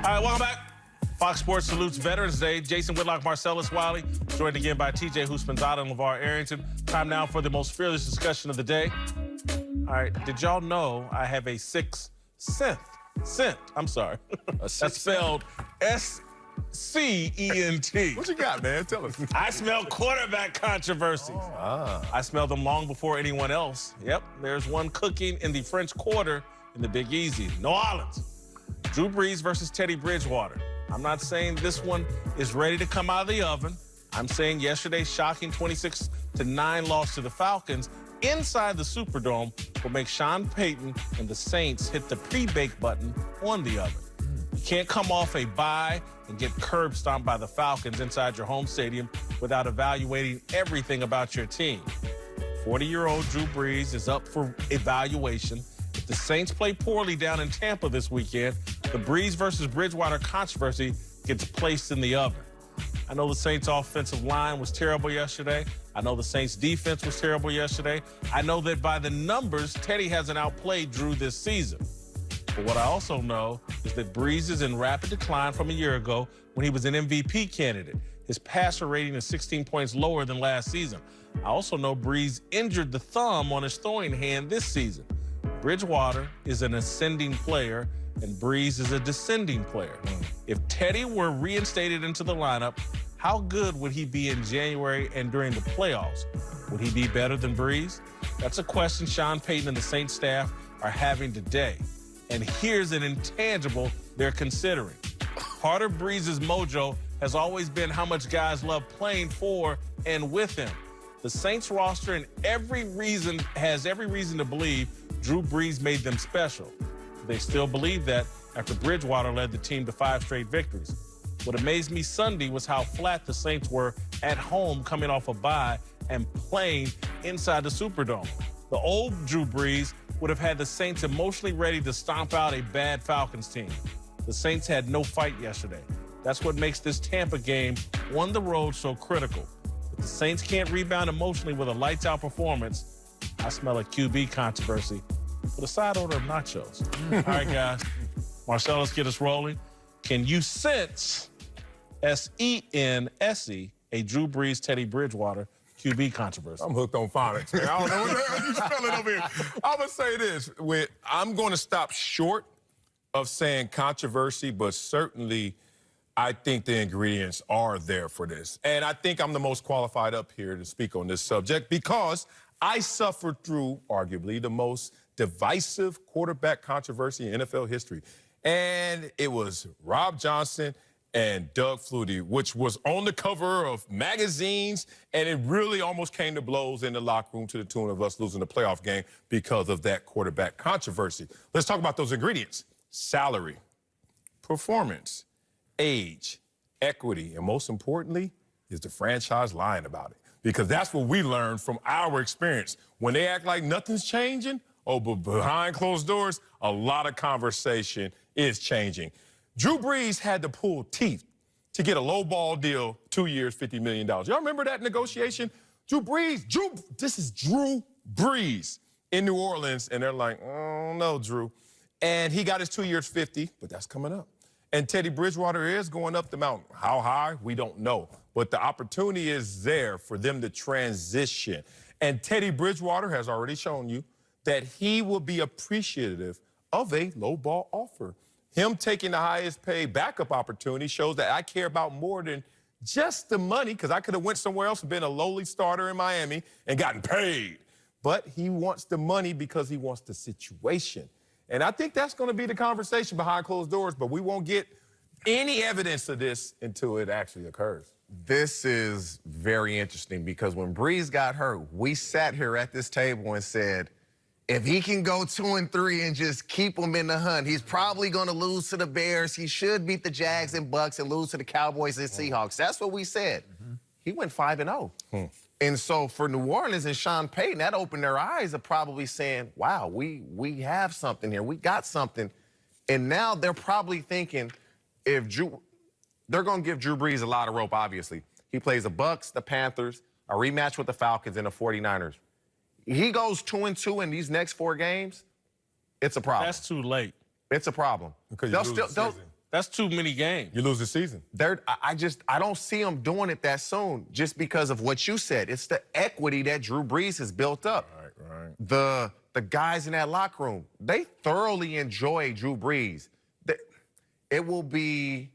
All right, welcome back. Fox Sports salutes Veterans Day. Jason Whitlock, Marcellus Wiley, joined again by TJ Houshmandzadeh and LeVar Arrington. Time now for the most fearless discussion of the day. All right, did y'all know I have a sixth sense? I'm sorry. That's spelled S-C-E-N-T. What you got, man? Tell us. I smell quarterback controversies. I smelled them long before anyone else. Yep, there's one cooking in the French Quarter in the Big Easy, New Orleans. Drew Brees versus Teddy Bridgewater. I'm not saying this one is ready to come out of the oven. I'm saying yesterday's shocking 26-9 loss to the Falcons inside the Superdome will make Sean Payton and the Saints hit the pre-bake button on the oven. You can't come off a bye and get curb stomped by the Falcons inside your home stadium without evaluating everything about your team. 40-year-old Drew Brees is up for evaluation. If the Saints play poorly down in Tampa this weekend, the Brees versus Bridgewater controversy gets placed in the oven. I know the Saints' offensive line was terrible yesterday. I know the Saints' defense was terrible yesterday. I know that by the numbers, Teddy hasn't outplayed Drew this season. But what I also know is that Brees is in rapid decline from a year ago when he was an MVP candidate. His passer rating is 16 points lower than last season. I also know Brees injured the thumb on his throwing hand this season. Bridgewater is an ascending player, and Brees is a descending player. If Teddy were reinstated into the lineup, how good would he be in January and during the playoffs? Would he be better than Brees? That's a question Sean Payton and the Saints staff are having today. And here's an intangible they're considering. Part of Brees' mojo has always been how much guys love playing for and with him. The Saints roster has every reason to believe Drew Brees made them special. They still believe that after Bridgewater led the team to 5 straight victories. What amazed me Sunday was how flat the Saints were at home coming off a bye and playing inside the Superdome. The old Drew Brees would have had the Saints emotionally ready to stomp out a bad Falcons team. The Saints had no fight yesterday. That's what makes this Tampa game on the road so critical. If the Saints can't rebound emotionally with a lights-out performance, I smell a QB controversy with a side order of nachos. All right, guys. Marcel, let's get us rolling. Can you sense S-E-N-S-E, a Drew Brees, Teddy Bridgewater QB controversy? I'm hooked on phonics, man. I don't know what you spelling over here. I'm going to say this. I'm going to stop short of saying controversy, but certainly I think the ingredients are there for this. And I think I'm the most qualified up here to speak on this subject because I suffered through arguably the most divisive quarterback controversy in NFL history. And it was Rob Johnson and Doug Flutie, which was on the cover of magazines, and it really almost came to blows in the locker room to the tune of us losing the playoff game because of that quarterback controversy. Let's talk about those ingredients: salary, performance, age, equity, and most importantly, is the franchise lying about it. Because that's what we learned from our experience. When they act like nothing's changing, but behind closed doors, a lot of conversation is changing. Drew Brees had to pull teeth to get a low-ball deal, 2 years, $50 million. Y'all remember that negotiation? This is Drew Brees in New Orleans, and they're like, oh, no, Drew. And he got his 2 years, 50, but that's coming up. And Teddy Bridgewater is going up the mountain. How high? We don't know. But the opportunity is there for them to transition. And Teddy Bridgewater has already shown you that he will be appreciative of a low ball offer. Him taking the highest paid backup opportunity shows that I care about more than just the money, because I could have went somewhere else and been a lowly starter in Miami and gotten paid. But he wants the money because he wants the situation. And I think that's going to be the conversation behind closed doors, but we won't get any evidence of this until it actually occurs. This is very interesting because when Brees got hurt, we sat here at this table and said, if he can go 2-3 and just keep him in the hunt, he's probably going to lose to the Bears. He should beat the Jags and Bucks and lose to the Cowboys and Seahawks. That's what we said. He went 5-0. And so for New Orleans and Sean Payton, that opened their eyes of probably saying, wow, we have something here. We got something. And now they're probably thinking, they're going to give Drew Brees a lot of rope, obviously. He plays the Bucks, the Panthers, a rematch with the Falcons and the 49ers. He goes 2-2 in these next 4 games, it's a problem. That's too late. It's a problem. Because That's too many games. You lose the season. I don't see them doing it that soon just because of what you said. It's the equity that Drew Brees has built up. Right. The guys in that locker room, they thoroughly enjoy Drew Brees. It will be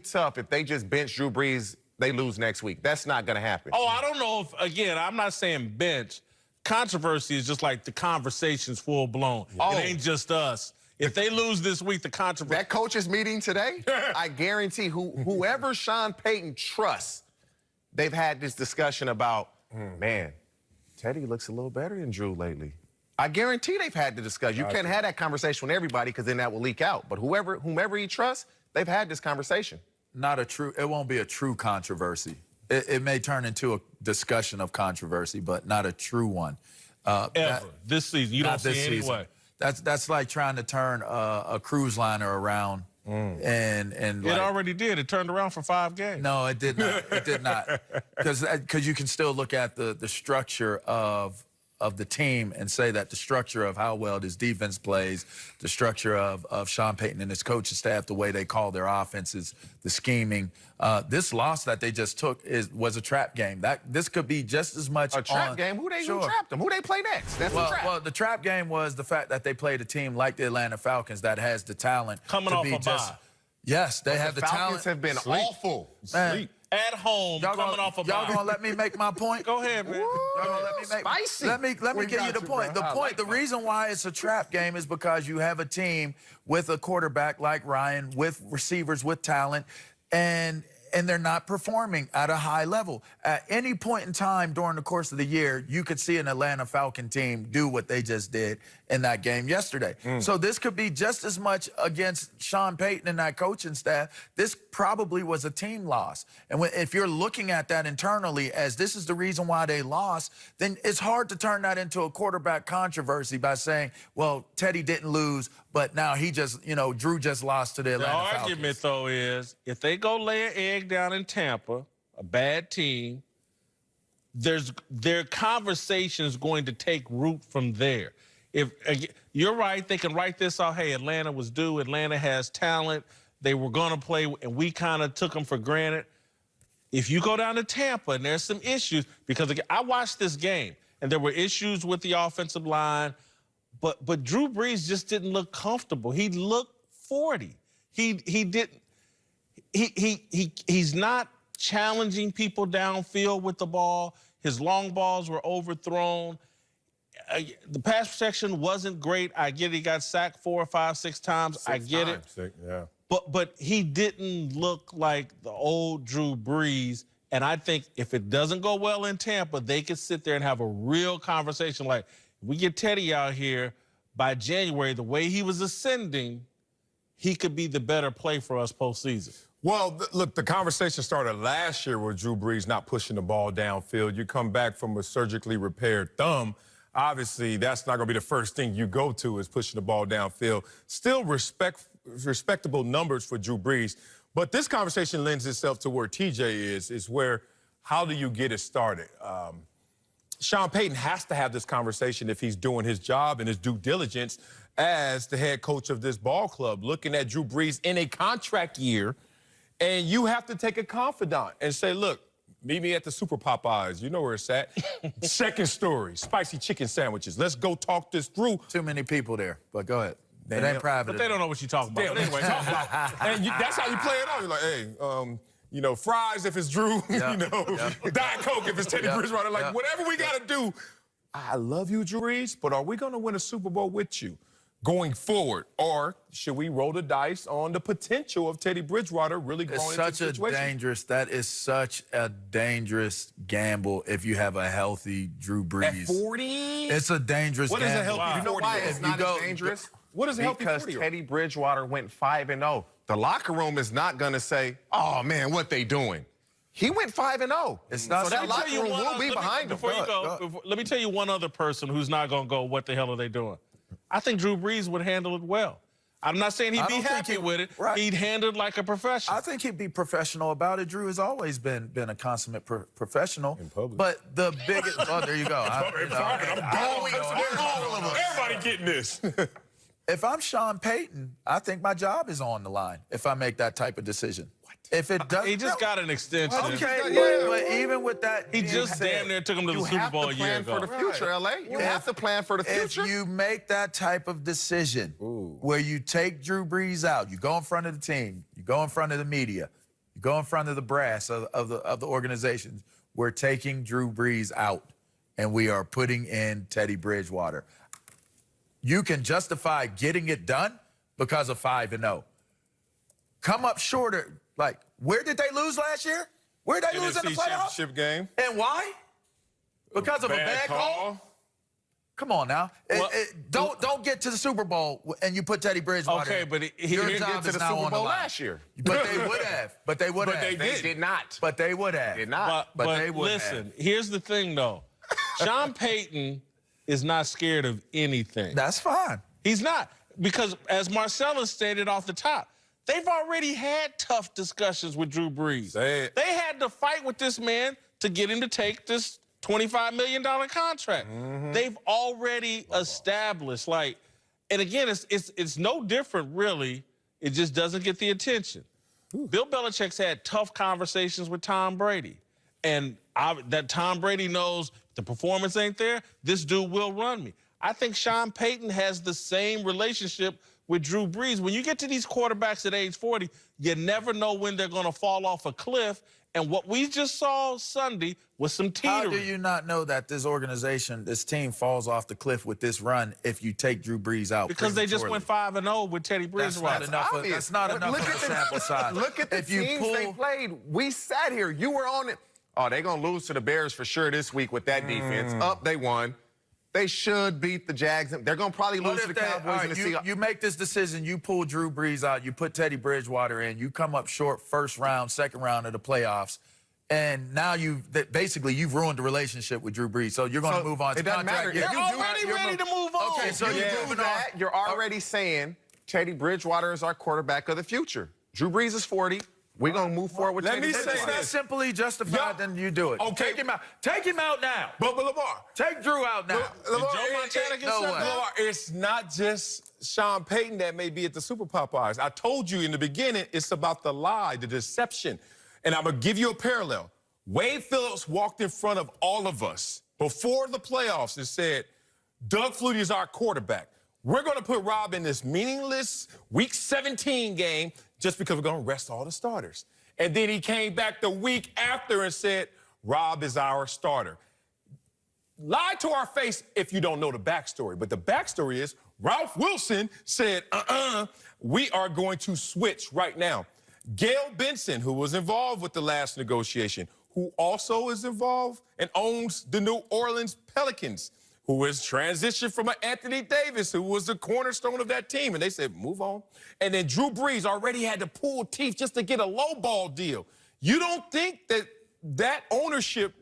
tough if they just bench Drew Brees, they lose next week. That's not going to happen. Oh, I don't know if, again, I'm not saying bench. Controversy is just like the conversation's full blown. Oh. It ain't just us. If they lose this week, the controversy. That coaches meeting today, I guarantee whoever Sean Payton trusts, they've had this discussion about, man, Teddy looks a little better than Drew lately. I guarantee they've had the discussion. You can't have that conversation with everybody because then that will leak out. But whomever he trusts, they've had this conversation. It won't be a true controversy. It may turn into a discussion of controversy, but not a true one. Ever. This season. You don't see it anyway. That's like trying to turn a cruise liner around and It like, already did. It turned around for 5 games. No, it did not. It did not. Because you can still look at the structure of the team and say that the structure of how well this defense plays, the structure of Sean Payton and his coaching staff, the way they call their offenses, the scheming. This loss that they just took was a trap game. This could be just as much A trap game? Who trapped them? Who they play next? That's the trap. Well, the trap game was the fact that they played a team like the Atlanta Falcons that has the talent Coming to off be a just. bye. Yes, they have the the Falcons talent. have been awful. Man, At home, coming off a y'all bye. gonna let me make my point? Go ahead, man. Y'all gonna let me make Spicy. Let me We give you got the you, point. bro. The I point. like The that. reason why it's a trap game is because you have a team with a quarterback like Ryan, with receivers with talent, and they're not performing at a high level. At any point in time during the course of the year, you could see an Atlanta Falcon team do what they just did in that game yesterday. So this could be just as much against Sean Payton and that coaching staff. This probably was a team loss. And if you're looking at that internally as this is the reason why they lost, then it's hard to turn that into a quarterback controversy by saying, well, Teddy didn't lose, but now he just, Drew just lost to the The Atlanta argument, Falcons. though, is if they go lay an egg down in Tampa, a bad team, their conversation is going to take root from there. If you're right, they can write this off. Hey, Atlanta was due. Atlanta has talent. They were going to play, and we kind of took them for granted. If you go down to Tampa and there's some issues, because again, I watched this game, and there were issues with the offensive line, but Drew Brees just didn't look comfortable. He looked 40. He's not challenging people downfield with the ball. His long balls were overthrown. The pass protection wasn't great. I get it. He got sacked 4, 5, 6 times. I get it. Yeah. But he didn't look like the old Drew Brees. And I think if it doesn't go well in Tampa, they could sit there and have a real conversation like, we get Teddy out here by January, the way he was ascending, he could be the better play for us postseason. Well, look, the conversation started last year with Drew Brees not pushing the ball downfield. You come back from a surgically repaired thumb. Obviously, that's not going to be the first thing you go to is pushing the ball downfield. Still respectable numbers for Drew Brees. But this conversation lends itself to where TJ is where how do you get it started? Sean Payton has to have this conversation if he's doing his job and his due diligence as the head coach of this ball club, looking at Drew Brees in a contract year. And you have to take a confidant and say, look, meet me at the Super Popeyes. You know where it's at. Second story, spicy chicken sandwiches. Let's go talk this through. Too many people there, but go ahead. It Damn. ain't private. But they don't know what you're talking about. Damn, But anyway, talk about and that's how you play it out. You're like, hey, fries if it's Drew, Diet Coke if it's Teddy Bridgewater. Like, whatever we got to do. I love you, Drew Brees, but are we going to win a Super Bowl with you going forward? Or should we roll the dice on the potential of Teddy Bridgewater really going into the situation? That is such a dangerous gamble if you have a healthy Drew Brees. At 40? It's a dangerous What is a gamble. healthy 40? You know why it's If you not go- as dangerous? What is a healthy Because 40? Teddy Bridgewater went 5-0. The locker room is not going to say, oh, man, what they doing? He went 5-0. It's not so that so- locker room will be behind him. Before you go, let me tell you one other person who's not going to go, what the hell are they doing? I think Drew Brees would handle it well. I'm not saying he'd I be don't think happy he- with it. right. He'd handle it like a professional. I think he'd be professional about it. Drew has always been a consummate professional. In public. But the biggest, oh, there you go. Everybody getting this. If I'm Sean Payton, I think my job is on the line if I make that type of decision. If it does, He just got an extension. okay, but even with that, He being just said, damn near took him to the You Super have Bowl to a year plan ago. for the future, LA. You have to plan for the future. If you make that type of decision where you take Drew Brees out, you go in front of the team, you go in front of the media, you go in front of the brass of the organizations, we're taking Drew Brees out and we are putting in Teddy Bridgewater. You can justify getting it done because of 5-0. Come up shorter. Like, where did they lose last year? Where did they lose in the NFC playoffs? Championship game. And why? Because of a bad call? Come on now. Well, Don't get to the Super Bowl and you put Teddy Bridgewater. Okay, but your didn't job get to is the now Super on the Bowl line. last year. But they would have. But they would have. they They did not. But they would have. Did not. But they would listen, have. here's the thing, though. Sean Payton is not scared of anything. That's fine. He's not. Because as Marcellus stated off the top, they've already had tough discussions with Drew Brees. Say it. They had to fight with this man to get him to take this $25 million contract. They've already established, like, and again, it's no different, really. It just doesn't get the attention. Bill Belichick's had tough conversations with Tom Brady. And that Tom Brady knows the performance ain't there, this dude will run me. I think Sean Payton has the same relationship with Drew Brees. When you get to these quarterbacks at age 40, you never know when they're going to fall off a cliff. And what we just saw Sunday was some teetering. How do you not know that this organization, this team falls off the cliff with this run if you take Drew Brees out? Because they just went 5-0 with Teddy That's Bridgewater. not enough. Obvious. That's not But enough look of at a the- sample size. Look at the If you teams they played. We sat here. You were on it. Oh, they're going to lose to the Bears for sure this week with that defense. Up, they won. They should beat the Jags. They're going to probably lose to the Cowboys and the Seahawks. You make this decision, you pull Drew Brees out, you put Teddy Bridgewater in, you come up short first round, second round of the playoffs, and now basically you've ruined the relationship with Drew Brees. So you're going to move on. It doesn't matter. Yeah, They're already ready to move on. Okay, so You you're do moving that, on. you're already saying Teddy Bridgewater is our quarterback of the future. Drew Brees is 40. We're going to move forward with Let Teddy me say If Bridgewater. it's this. not simply justified, Yeah. then you do it. Okay. Take him out. Take him out now. But Lamar. Take Drew out now. Lamar, Joe Montana get no sent way. down? Lamar, it's not just Sean Payton that may be at the Super Popeyes. I told you in the beginning, it's about the lie, the deception. And I'm going to give you a parallel. Wade Phillips walked in front of all of us before the playoffs and said, Doug Flutie is our quarterback. We're going to put Rob in this meaningless Week 17 game just because we're going to rest all the starters. And then he came back the week after and said, Rob is our starter. Lie to our face if you don't know the backstory. But the backstory is Ralph Wilson said, we are going to switch right now. Gail Benson, who was involved with the last negotiation, who also is involved and owns the New Orleans Pelicans, who has transitioned from an Anthony Davis, who was the cornerstone of that team. And they said, move on. And then Drew Brees already had to pull teeth just to get a lowball deal. You don't think that ownership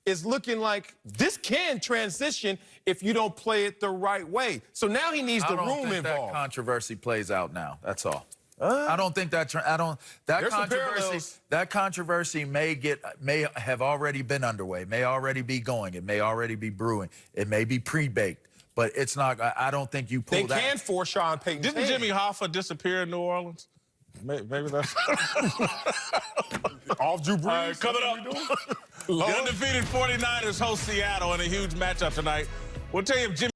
is looking like this can transition if you don't play it the right way. So now he needs the room I don't think involved. that controversy plays out now. That's all. I don't think that. There's some parallels. That controversy may have already been underway. May already be going. It may already be brewing. It may be pre-baked. But it's not. I don't think you pull They that. can force Sean Payton. Didn't Jimmy Hoffa disappear in New Orleans? Maybe that's Off Drew Brees. All right, coming up. The undefeated 49ers host Seattle in a huge matchup tonight. We'll tell you if Jimmy